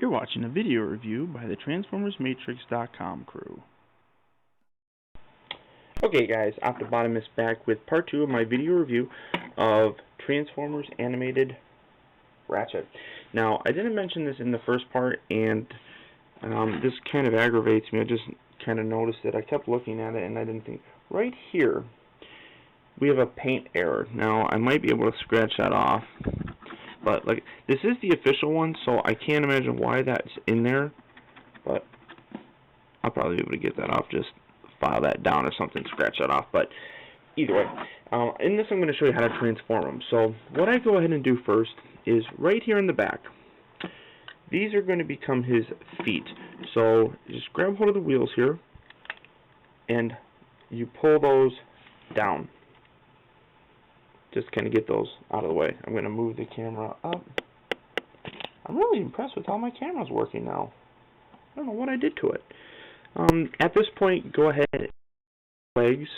You're watching a video review by the TransformersMatrix.com crew. Okay guys, Optibotimus back with part 2 of my video review of Transformers Animated Ratchet. Now, I didn't mention this in the first part, and this kind of aggravates me. I just kind of noticed it. I kept looking at it, and I didn't think. Right here, we have a paint error. Now, I might be able to scratch that off, but like this is the official one, so I can't imagine why that's in there, but I'll probably be able to get that off. Just file that down or something, scratch that off. But either way, in this I'm going to show you how to transform them. So what I go ahead and do first is right here in the back, these are going to become his feet. So just grab hold of the wheels here and you pull those down. Just kind of get those out of the way. I'm going to move the camera up. I'm really impressed with how my camera's working now. I don't know what I did to it. At this point, go ahead and legs.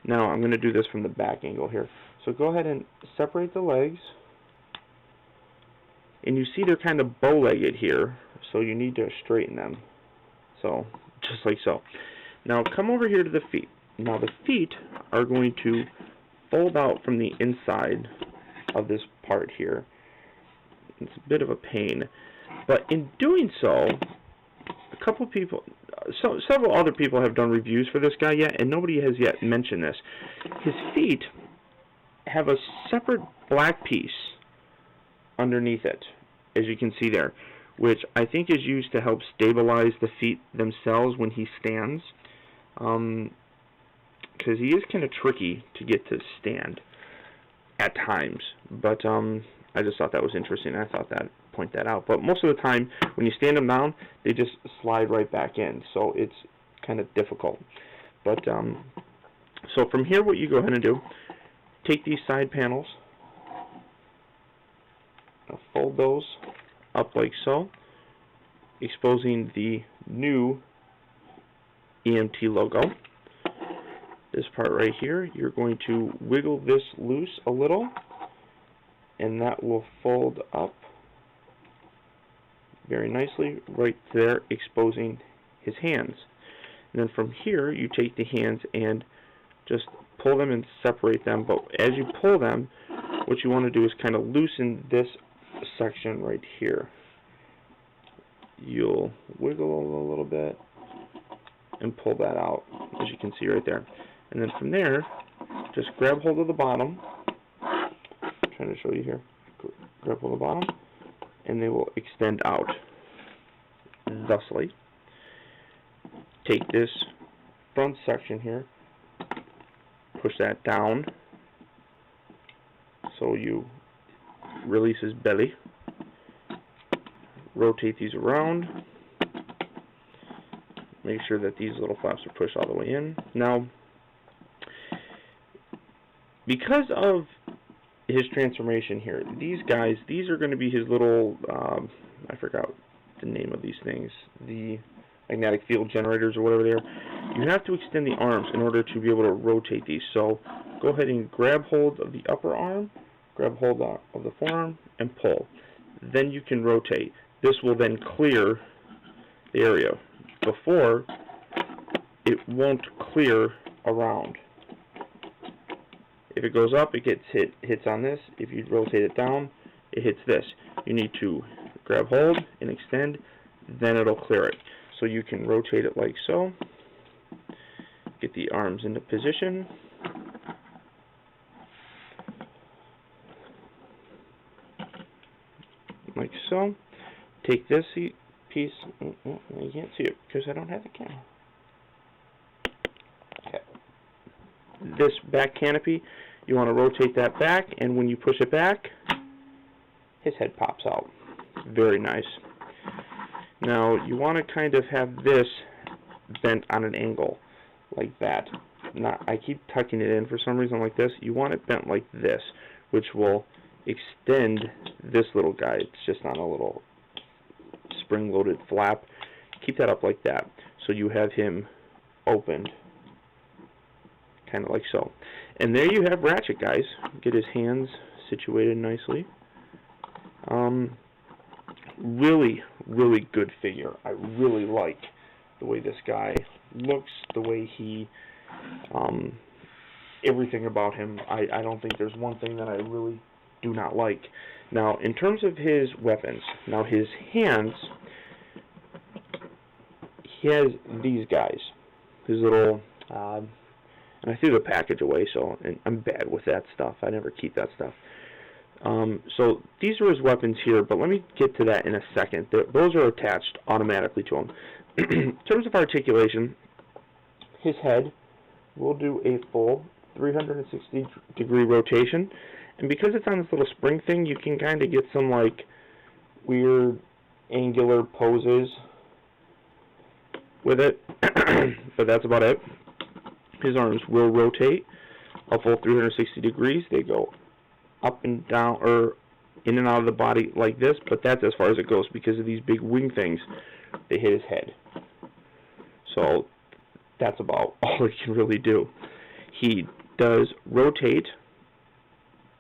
Now I'm going to do this from the back angle here. So go ahead and separate the legs. And you see they're kind of bow-legged here, so you need to straighten them. So, just like so. Now come over here to the feet. Now the feet are going to fold out from the inside of this part here. It's a bit of a pain. But in doing so, a couple people, several other people have done reviews for this guy yet, and nobody has yet mentioned this. His feet have a separate black piece underneath it, as you can see there, which I think is used to help stabilize the feet themselves when he stands, because he is kind of tricky to get to stand at times. But I just thought that was interesting. I thought that point that out. But most of the time, when you stand them down, they just slide right back in. So it's kind of difficult. But so from here, what you go ahead and do, take these side panels, fold those up like so, exposing the new EMT logo. This part right here, you're going to wiggle this loose a little, and that will fold up very nicely right there, exposing his hands. And then from here, you take the hands and just pull them and separate them. But as you pull them, what you want to do is kind of loosen this section right here. You'll wiggle a little bit and pull that out, as you can see right there. And then from there, just grab hold of the bottom. I'm trying to show you here. Grab hold of the bottom, and they will extend out thusly. Take this front section here, push that down so you release his belly. Rotate these around. Make sure that these little flaps are pushed all the way in. Now, because of his transformation here, these guys, these are going to be his little, I forgot the name of these things, the magnetic field generators or whatever they are. You have to extend the arms in order to be able to rotate these. So go ahead and grab hold of the upper arm, grab hold of the forearm, and pull. Then you can rotate. This will then clear the area. Before, it won't clear around. If it goes up, it gets hits on this. If you rotate it down, it hits this. You need to grab hold and extend, then it'll clear it. So you can rotate it like so. Get the arms into position. Like so. Take this piece. You can't see it because I don't have the camera. Okay. This back canopy, you want to rotate that back, and when you push it back, his head pops out. Very nice. Now you want to kind of have this bent on an angle like that. I keep tucking it in for some reason like this. You want it bent like this, which will extend this little guy. It's just on a little spring-loaded flap. Keep that up like that, so you have him opened, kind of like so. And there you have Ratchet, guys. Get his hands situated nicely. really, really good figure. I really like the way this guy looks, the way he, everything about him. I don't think there's one thing that I really do not like. Now, in terms of his weapons, now his hands, he has these guys, his little, and I threw the package away, so, and I'm bad with that stuff. I never keep that stuff. So these are his weapons here, but let me get to that in a second. Those are attached automatically to him. In terms of articulation, his head will do a full 360-degree rotation, and because it's on this little spring thing, you can kind of get some like weird angular poses with it, but that's about it. His arms will rotate a full 360 degrees. They go up and down, or in and out of the body like this, but that's as far as it goes because of these big wing things. They hit his head. So that's about all he can really do. He does rotate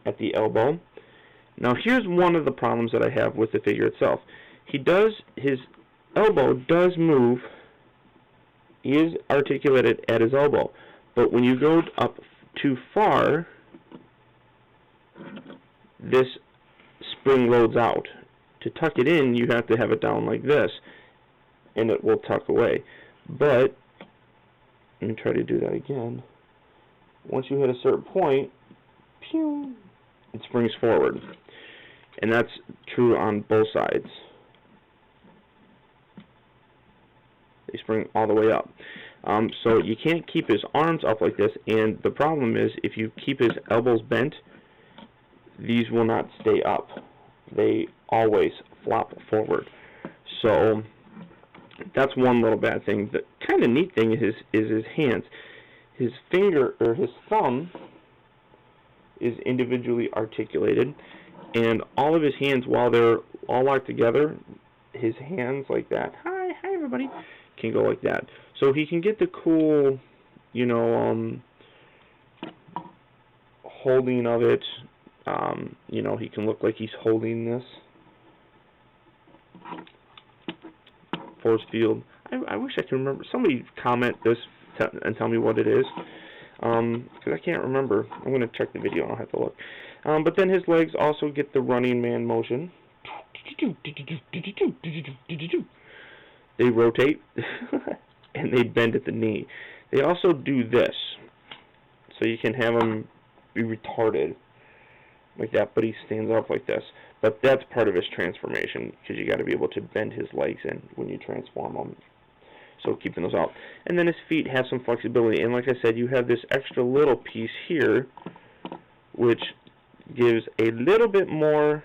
at the elbow. Now here's one of the problems that I have with the figure itself. His elbow does move. He is articulated at his elbow, but when you go up too far, this spring loads out. To tuck it in, you have to have it down like this, and it will tuck away. But let me try to do that again. Once you hit a certain point, pew, it springs forward, and that's true on both sides. They spring all the way up. So you can't keep his arms up like this, and the problem is if you keep his elbows bent, these will not stay up. They always flop forward. So that's one little bad thing. The kind of neat thing is his hands. His finger, or his thumb, is individually articulated, and all of his hands, while they're all locked together, his hands like that, hi everybody, can go like that. So he can get the cool, you know, holding of it. You know, he can look like he's holding this force field. I wish I could remember. Somebody comment this and tell me what it is, because I can't remember. I'm going to check the video and I'll have to look. But then his legs also get the running man motion. They rotate and they bend at the knee. They also do this, so you can have him be retarded like that, but he stands up like this. But that's part of his transformation, because you got to be able to bend his legs in when you transform him. So keeping those out. And then his feet have some flexibility, and like I said, you have this extra little piece here, which gives a little bit more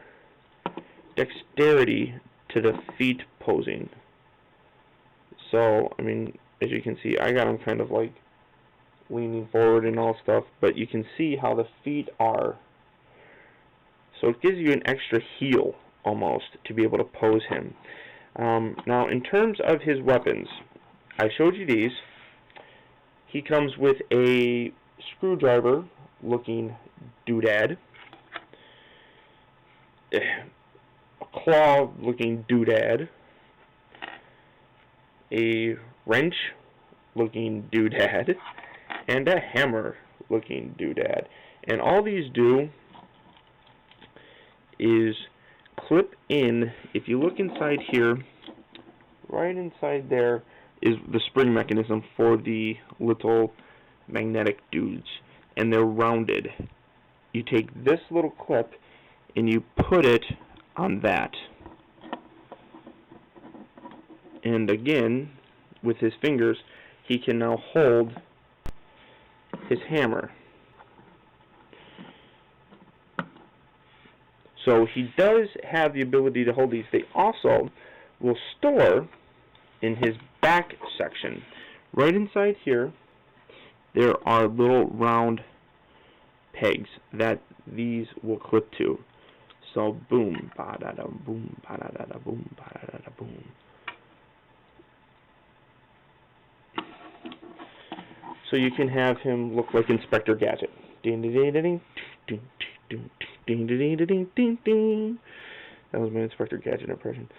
dexterity to the feet posing. So, I mean, as you can see, I got him kind of like leaning forward and all stuff, but you can see how the feet are. So it gives you an extra heel, almost, to be able to pose him. Now, in terms of his weapons, I showed you these. He comes with a screwdriver-looking doodad, a claw-looking doodad, a wrench-looking doodad, and a hammer-looking doodad. And all these do is clip in. If you look inside here, right inside there is the spring mechanism for the little magnetic dudes, and they're rounded. You take this little clip and you put it on that, and again, with his fingers, he can now hold his hammer. So he does have the ability to hold these. They also will store in his back section. Right inside here, there are little round pegs that these will clip to. So boom, ba-da-da, boom, ba-da-da-da, boom, ba-da-da-da, boom. So you can have him look like Inspector Gadget. Ding ding ding ding ding ding ding ding ding ding ding. That was my Inspector Gadget impression.